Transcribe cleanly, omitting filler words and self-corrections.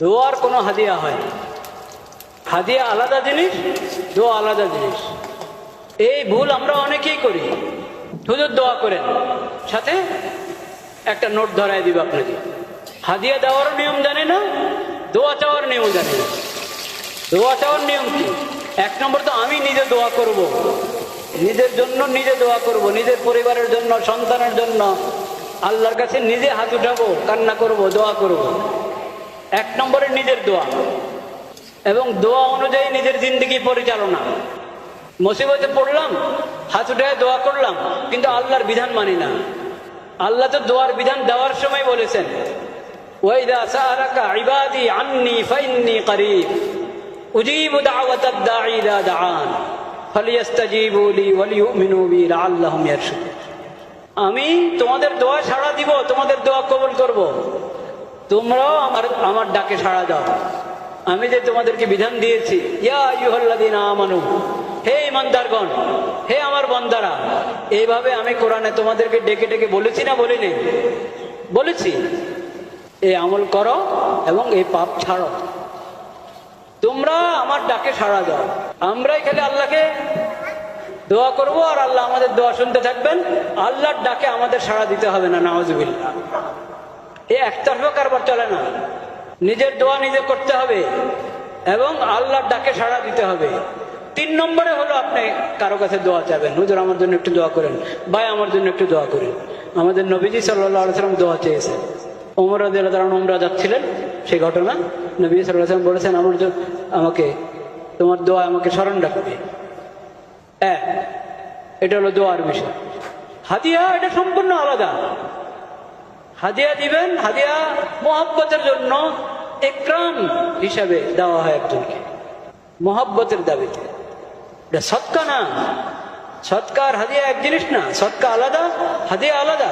দোয়ার কোনো হাদিয়া হয় না। হাদিয়া আলাদা জিনিস, দোয়া আলাদা জিনিস। এই ভুল আমরা অনেকেই করি। হুজুর দোয়া করেন, সাথে একটা নোট ধরায় দিব আপনাকে। হাদিয়া দেওয়ারও নিয়ম জানে না, দোয়া চাওয়ার নিয়ম জানে না। দোয়া চাওয়ার নিয়ম কি? এক নম্বর তো আমি নিজে দোয়া করব, নিজের জন্য নিজে দোয়া করব, নিজের পরিবারের জন্য, সন্তানের জন্য আল্লাহর কাছে নিজে হাত উঠাবো, কান্না করব, দোয়া করব। এক নম্বরে নিজের দোয়া, এবং দোয়া অনুযায়ী নিজের জিন্দেগি পরিচালনা। মুসিবতে পড়লাম, হাত উঠায় দোয়া করলাম, কিন্তু আল্লাহর বিধান মানি না। আল্লাহ তো দোয়ার বিধান দেওয়ার সময় বলেছেন, ওয়াইদা সাআলাকা ইবাদি আন্নী ফাইন্নী করিব উজিবু দাওয়াতাদ দাঈ ইযা দাআন ফালিয়াস্তাজিবু লি ওয়ালিয়ুমিনু বি লাআল্লাহুম ইয়ারশুদুন। আমি তোমাদের দোয়া সাড়া দিব, তোমাদের দোয়া কবুল করব, তোমরাও আমার ডাকে সাড়া দাও। আমি যে তোমাদেরকে বিধান দিয়েছি, ইয়া আইয়ুহাল্লাযীনা আমানু, হে ঈমানদারগণ, হে আমার বান্দারা, এইভাবে আমি কোরআনে তোমাদেরকে ডেকে ডেকে বলেছি না বলিনি? বলেছি। এই আমল করো এবং এই পাপ ছাড়ো, তোমরা আমার ডাকে সাড়া দাও। আমরাই খালি আল্লাহকে দোয়া করব আর আল্লাহ আমাদের দোয়া শুনতে থাকবেন। আল্লাহর ডাকে আমাদের সাড়া দিতে হবে না, নাউজুবিল্লাহ। এই একতরফা কারবার চলে না। নিজের দোয়া নিজে করতে হবে এবং আল্লাহর ডাকে সাড়া দিতে হবে। 3 নম্বরে হলো আপনি কারো কাছে দোয়া চাবেন, হুজুর আমার জন্য একটু দোয়া করেন, ভাই আমার জন্য একটু দোয়া করেন। আমাদের নবীজি সাল্লাল্লাহু আলাইহি ওয়াসাল্লাম দোয়া চেয়েছেন। ওমর রাদিয়াল্লাহু তাআলা উমরা যাচ্ছিলেন, সেই ঘটনা নবী সাল্লাল্লাহু আলাইহি ওয়াসাল্লাম বলেছেন, আমাকে তোমার দোয়া আমাকে স্মরণ রাখবে। এটা হলো দোয়ার বিষয়। হাদিয়া এটা সম্পূর্ণ আলাদা। হাদিয়া দিবেন, হাদিয়া মহব্বতের জন্য, ইকরাম হিসাবে দেওয়া হয় একজনকে, মহব্বতের দাবিতে। এটা সদকা না। সদকা আর হাদিয়া এক জিনিস না। সদকা আলাদা, হাদিয়া আলাদা।